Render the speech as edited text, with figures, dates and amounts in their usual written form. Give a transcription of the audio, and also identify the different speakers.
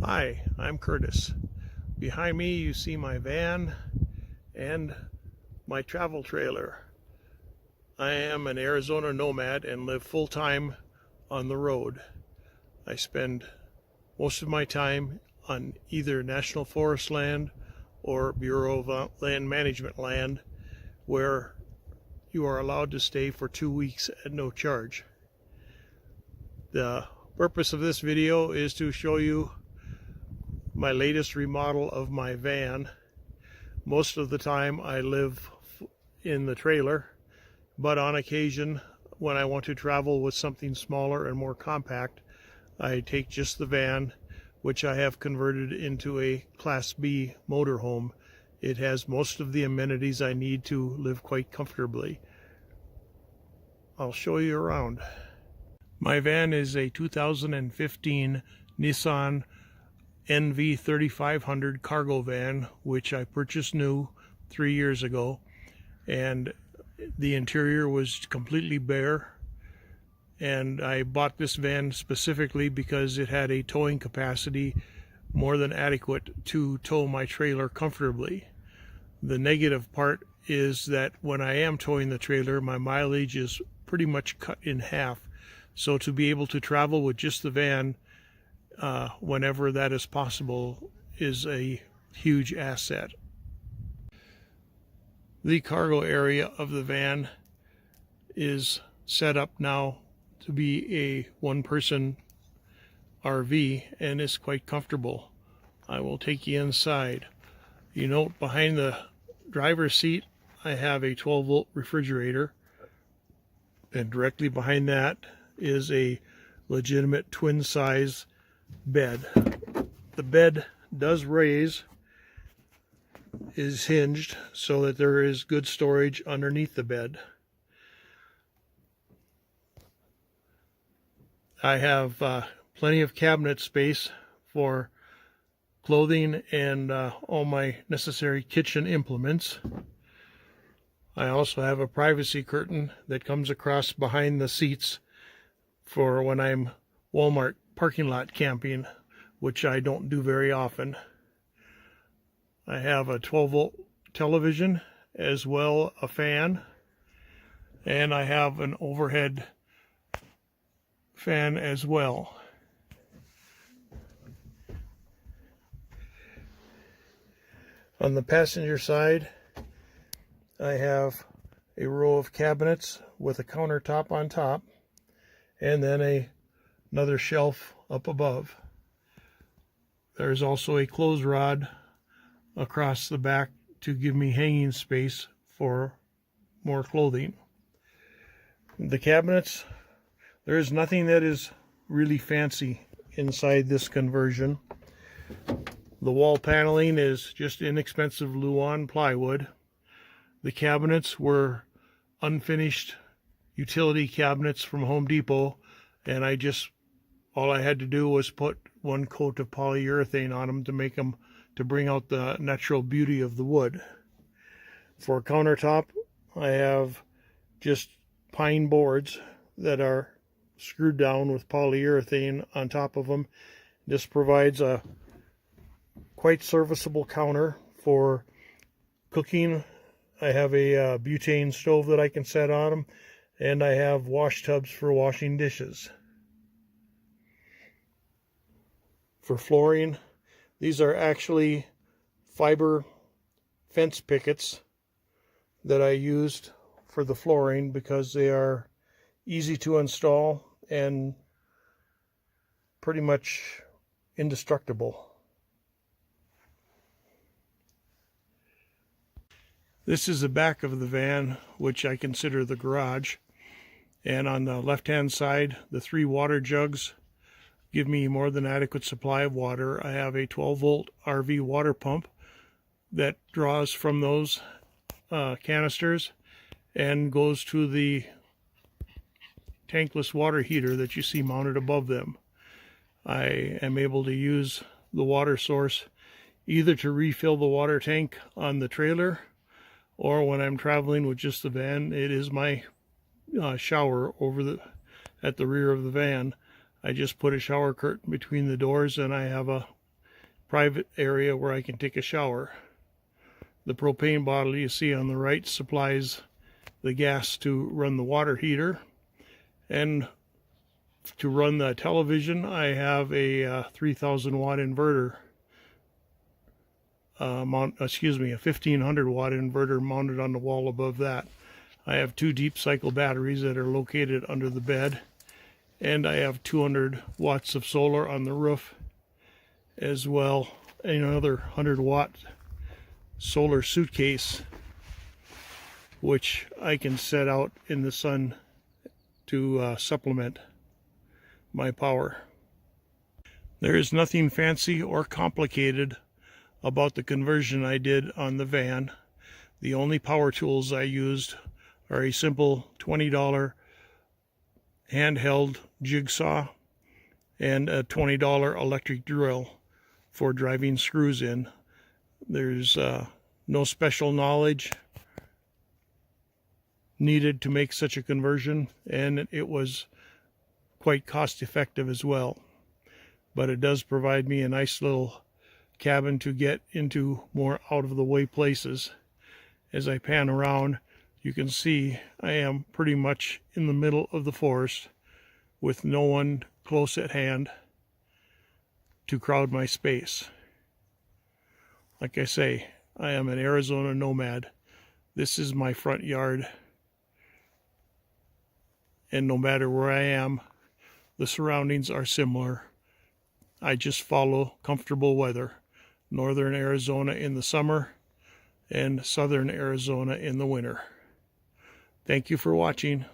Speaker 1: Hi, I'm Curtis. Behind me you see my van and my travel trailer. I am an Arizona nomad and live full-time on the road. I spend most of my time on either National Forest land or Bureau of Land Management land, where you are allowed to stay for 2 weeks at no charge. The purpose of this video is to show you my latest remodel of my van. Most of the time I live in the trailer, but on occasion when I want to travel with something smaller and more compact, I take just the van, which I have converted into a Class B motorhome. It has most of the amenities I need to live quite comfortably. I'll show you around. My van is a 2015 Nissan NV 3500 cargo van, which I purchased new 3 years ago, and the interior was completely bare. And I bought this van specifically because it had a towing capacity more than adequate to tow my trailer comfortably. The negative part is that when I am towing the trailer, my mileage is pretty much cut in half. So to be able to travel with just the van whenever that is possible is a huge asset. The cargo area of the van is set up now to be a one-person RV and is quite comfortable. I will take you inside. You note behind the driver's seat I have a 12-volt refrigerator, and directly behind that is a legitimate twin-size bed. The bed does raise, is hinged so that there is good storage underneath the bed. I have plenty of cabinet space for clothing and all my necessary kitchen implements. I also have a privacy curtain that comes across behind the seats for when I'm Walmart parking lot camping, which I don't do very often. I have a 12-volt television, as well a fan, and I have an overhead fan as well. On the passenger side, I have a row of cabinets with a countertop on top, and then another shelf up above. There's also a clothes rod across the back to give me hanging space for more clothing. The cabinets, there is nothing that is really fancy inside this conversion. The wall paneling is just inexpensive Luan plywood. The cabinets were unfinished utility cabinets from Home Depot, and all I had to do was put one coat of polyurethane on them to bring out the natural beauty of the wood. For a countertop, I have just pine boards that are screwed down with polyurethane on top of them. This provides a quite serviceable counter for cooking. I have a butane stove that I can set on them, and I have wash tubs for washing dishes. For flooring, these are actually fiber fence pickets that I used for the flooring because they are easy to install and pretty much indestructible. This is the back of the van, which I consider the garage. And on the left-hand side, the 3 water jugs give me more than adequate supply of water. I have a 12-volt RV water pump that draws from those canisters and goes to the tankless water heater that you see mounted above them. I am able to use the water source either to refill the water tank on the trailer, or when I'm traveling with just the van, it is my shower at the rear of the van. I just put a shower curtain between the doors, and I have a private area where I can take a shower. The propane bottle you see on the right supplies the gas to run the water heater, and to run the television I have a 3000 watt inverter, a 1500 watt inverter mounted on the wall above that. I have 2 deep cycle batteries that are located under the bed, and I have 200 watts of solar on the roof, as well as another 100 watt solar suitcase which I can set out in the sun to supplement my power. There is nothing fancy or complicated about the conversion I did on the van. The only power tools I used are a simple $20 handheld jigsaw and a $20 electric drill for driving screws in. There's no special knowledge needed to make such a conversion, and it was quite cost effective as well. But it does provide me a nice little cabin to get into more out of the way places. As I pan around, you can see I am pretty much in the middle of the forest with no one close at hand to crowd my space. Like I say, I am an Arizona nomad. This is my front yard. And no matter where I am, the surroundings are similar. I just follow comfortable weather. Northern Arizona in the summer and southern Arizona in the winter. Thank you for watching.